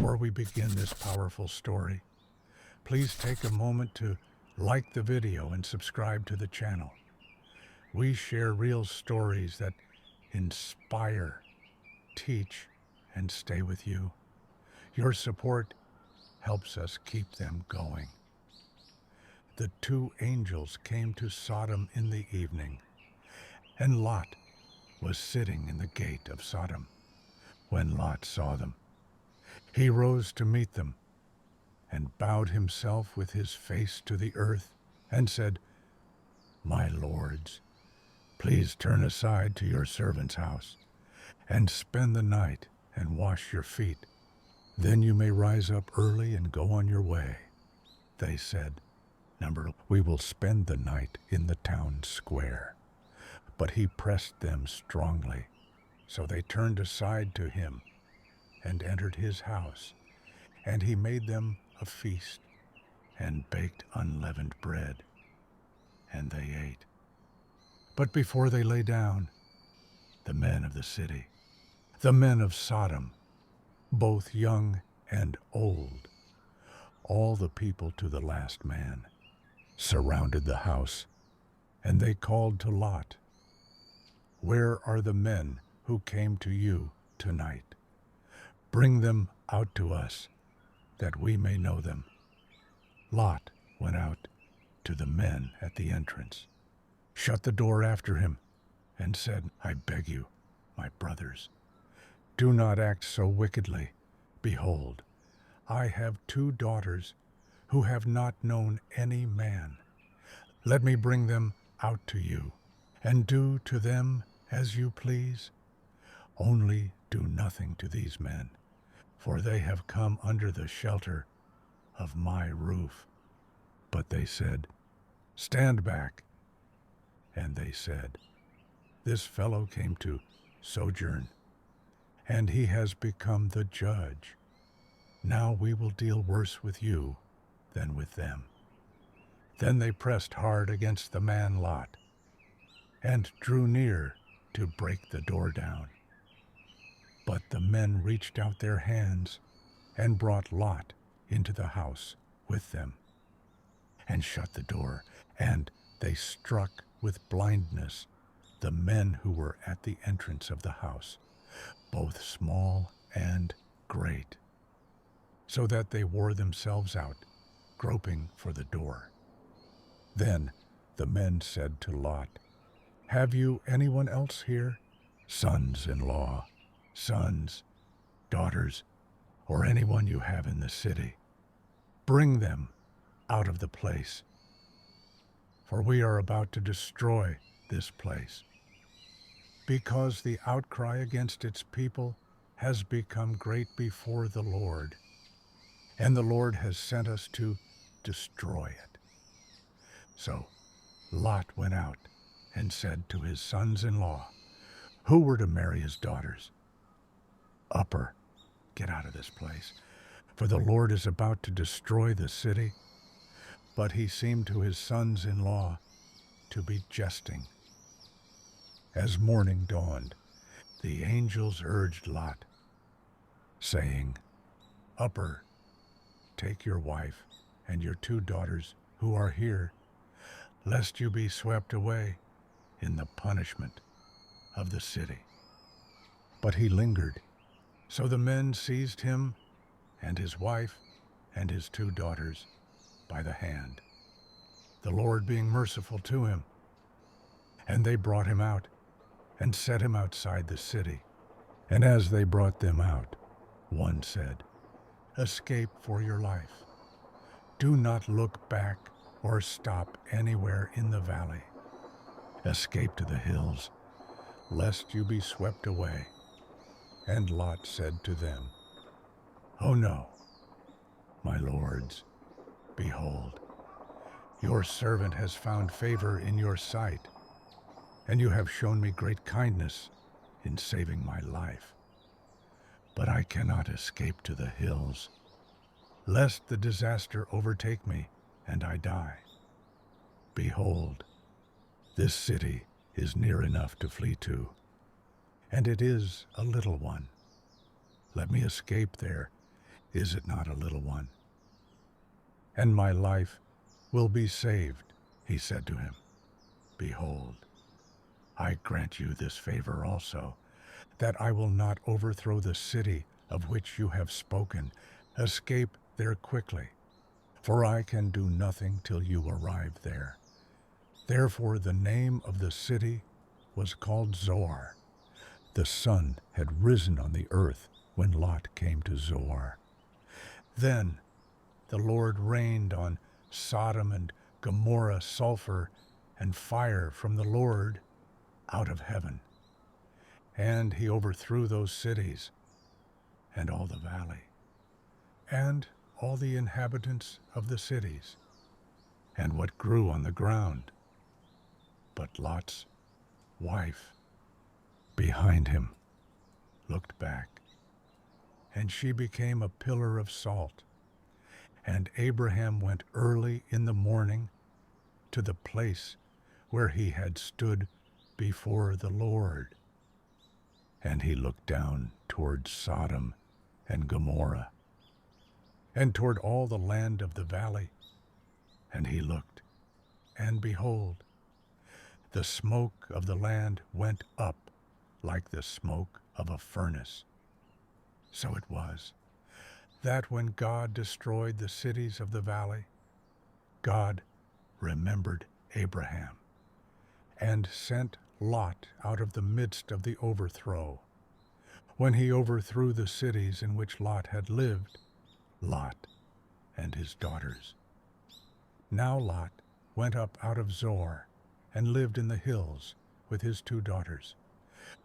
Before we begin this powerful story, please take a moment to like the video and subscribe to the channel. We share real stories that inspire, teach, and stay with you. Your support helps us keep them going. The two angels came to Sodom in the evening, and Lot was sitting in the gate of Sodom. When Lot saw them, he rose to meet them and bowed himself with his face to the earth and said, "My lords, please turn aside to your servant's house and spend the night and wash your feet. Then you may rise up early and go on your way." They said, "We will spend the night in the town square." But he pressed them strongly, so they turned aside to him and entered his house, and he made them a feast and baked unleavened bread, and they ate. But before they lay down, the men of the city, the men of Sodom, both young and old, all the people to the last man, surrounded the house, and they called to Lot, "Where are the men who came to you tonight? Bring them out to us, that we may know them." Lot went out to the men at the entrance, shut the door after him, and said, "I beg you, my brothers, do not act so wickedly. Behold, I have 2 daughters who have not known any man. Let me bring them out to you, and do to them as you please. Only do nothing to these men, for they have come under the shelter of my roof." But they said, "Stand back." And they said, "This fellow came to sojourn, and he has become the judge. Now we will deal worse with you than with them." Then they pressed hard against the man Lot, and drew near to break the door down. But the men reached out their hands and brought Lot into the house with them, and shut the door, and they struck with blindness the men who were at the entrance of the house, both small and great, so that they wore themselves out, groping for the door. Then the men said to Lot, "Have you anyone else here? Sons-in-law, sons, daughters, or anyone you have in the city? Bring them out of the place, for we are about to destroy this place, because the outcry against its people has become great before the Lord, and the Lord has sent us to destroy it." So Lot went out and said to his sons-in-law, who were to marry his daughters, "Upper, get out of this place, for the Lord is about to destroy the city." But he seemed to his sons-in-law to be jesting. As morning dawned, the angels urged Lot, saying, "Upper, take your wife and your 2 daughters who are here, lest you be swept away in the punishment of the city." But he lingered. So the men seized him and his wife and his 2 daughters by the hand, the Lord being merciful to him. And they brought him out and set him outside the city. And as they brought them out, one said, "Escape for your life. Do not look back or stop anywhere in the valley. Escape to the hills, lest you be swept away." And Lot said to them, "Oh no, my lords, behold, your servant has found favor in your sight, and you have shown me great kindness in saving my life. But I cannot escape to the hills, lest the disaster overtake me and I die. Behold, this city is near enough to flee to, and it is a little one. Let me escape there Is it not a little one? And my life will be saved, he said to him. Behold, I grant you this favor also, that I will not overthrow the city of which you have spoken. Escape there quickly, for I can do nothing till you arrive there. Therefore the name of the city was called Zoar. The sun had risen on the earth when Lot came to Zoar. Then the Lord rained on Sodom and Gomorrah sulfur and fire from the Lord out of heaven. And he overthrew those cities and all the valley, and all the inhabitants of the cities, and what grew on the ground. But Lot's wife behind him looked back, and she became a pillar of salt. And Abraham went early in the morning to the place where he had stood before the Lord. And he looked down toward Sodom and Gomorrah, and toward all the land of the valley. And he looked, and behold, the smoke of the land went up like the smoke of a furnace. So it was that when God destroyed the cities of the valley, God remembered Abraham and sent Lot out of the midst of the overthrow. When he overthrew the cities in which Lot had lived, Lot and his daughters. Now Lot went up out of Zoar and lived in the hills with his 2 daughters,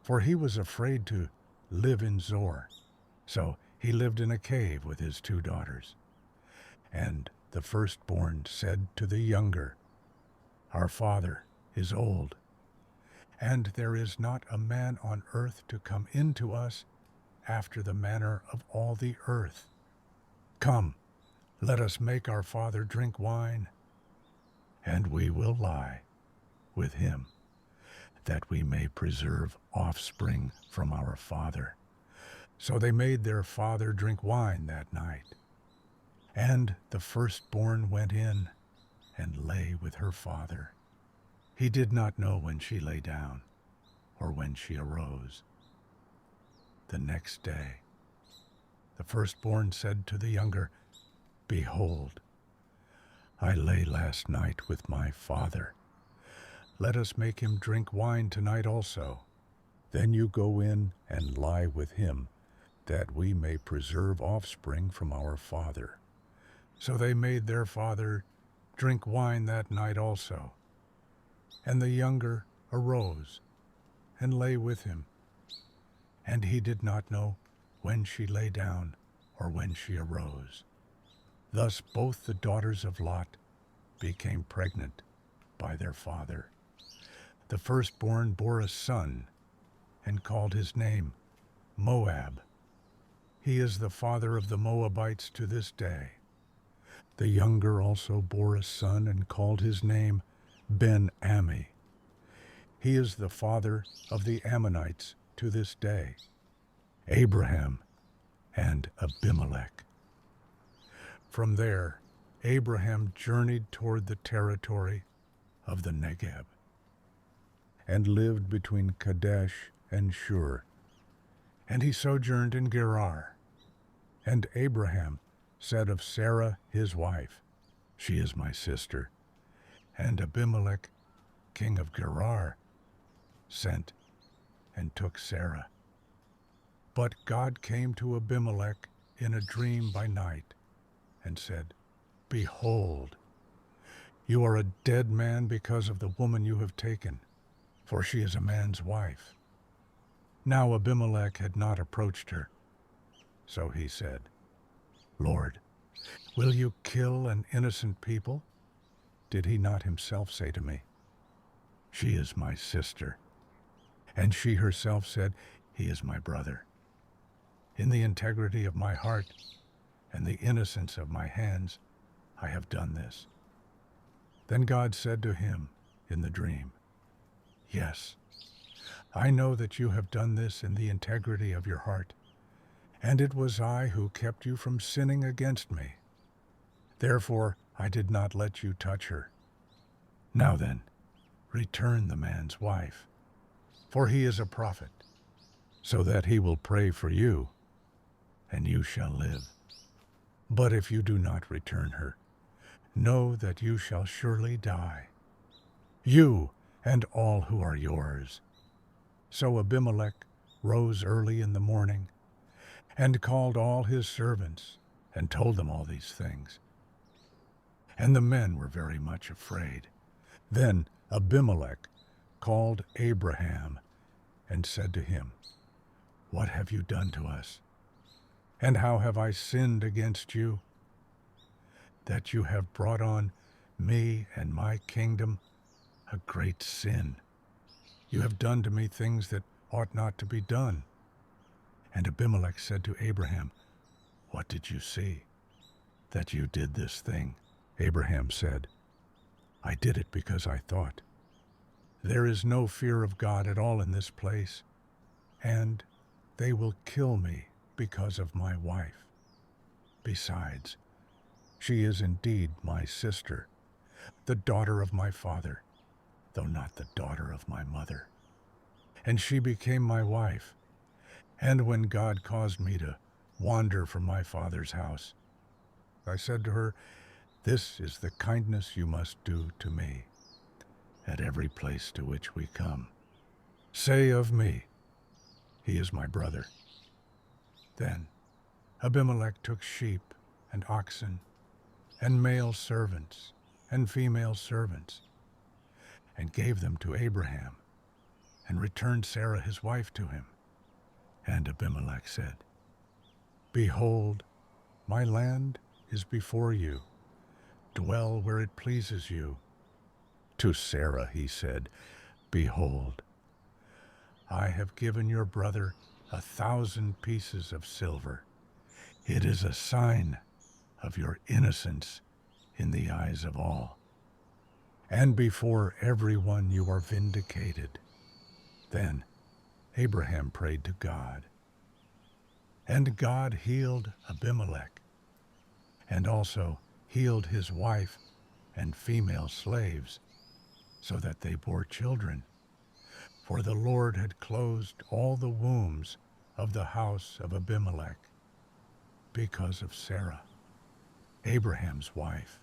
for he was afraid to live in Zoar. So he lived in a cave with his 2 daughters. And the firstborn said to the younger, Our father is old, and there is not a man on earth to come in to us after the manner of all the earth. Come, let us make our father drink wine, and we will lie with him, that we may preserve offspring from our father. So they made their father drink wine that night. And the firstborn went in and lay with her father. He did not know when she lay down or when she arose. The next day, the firstborn said to the younger, Behold, I lay last night with my father. Let us make him drink wine tonight also. Then you go in and lie with him, that we may preserve offspring from our father. So they made their father drink wine that night also. And the younger arose and lay with him. And he did not know when she lay down or when she arose. Thus both the daughters of Lot became pregnant by their father. The firstborn bore a son and called his name Moab. He is the father of the Moabites to this day. The younger also bore a son and called his name Ben-Ammi. He is the father of the Ammonites to this day, Abraham and Abimelech. From there, Abraham journeyed toward the territory of the Negeb and lived between Kadesh and Shur. And he sojourned in Gerar. And Abraham said of Sarah his wife, She is my sister. And Abimelech, king of Gerar, sent and took Sarah. But God came to Abimelech in a dream by night and said, Behold, you are a dead man because of the woman you have taken, for she is a man's wife. Now Abimelech had not approached her. So he said, Lord, will you kill an innocent people? Did he not himself say to me, She is my sister? And she herself said, He is my brother. In the integrity of my heart and the innocence of my hands, I have done this. Then God said to him in the dream, Yes, I know that you have done this in the integrity of your heart, and it was I who kept you from sinning against me. Therefore I did not let you touch her. Now then, return the man's wife, for he is a prophet, so that he will pray for you, and you shall live. But if you do not return her, know that you shall surely die, you and all who are yours." So Abimelech rose early in the morning and called all his servants and told them all these things. And the men were very much afraid. Then Abimelech called Abraham and said to him, "What have you done to us? And how have I sinned against you, that you have brought on me and my kingdom a great sin? You have done to me things that ought not to be done." And Abimelech said to Abraham, "What did you see, that you did this thing?" Abraham said, "I did it because I thought, there is no fear of God at all in this place, and they will kill me because of my wife. Besides, she is indeed my sister, the daughter of my father, though not the daughter of my mother. And she became my wife. And when God caused me to wander from my father's house, I said to her, 'This is the kindness you must do to me at every place to which we come. Say of me, he is my brother.' Then Abimelech took sheep and oxen and male servants and female servants and gave them to Abraham and returned Sarah his wife to him. And Abimelech said, 'Behold, my land is before you. Dwell where it pleases you.' To Sarah he said, 'Behold, I have given your brother 1,000 pieces of silver. It is a sign of your innocence in the eyes of all. And before everyone you are vindicated.' Then Abraham prayed to God, and God healed Abimelech, and also healed his wife and female slaves, so that they bore children. For the Lord had closed all the wombs of the house of Abimelech because of Sarah, Abraham's wife.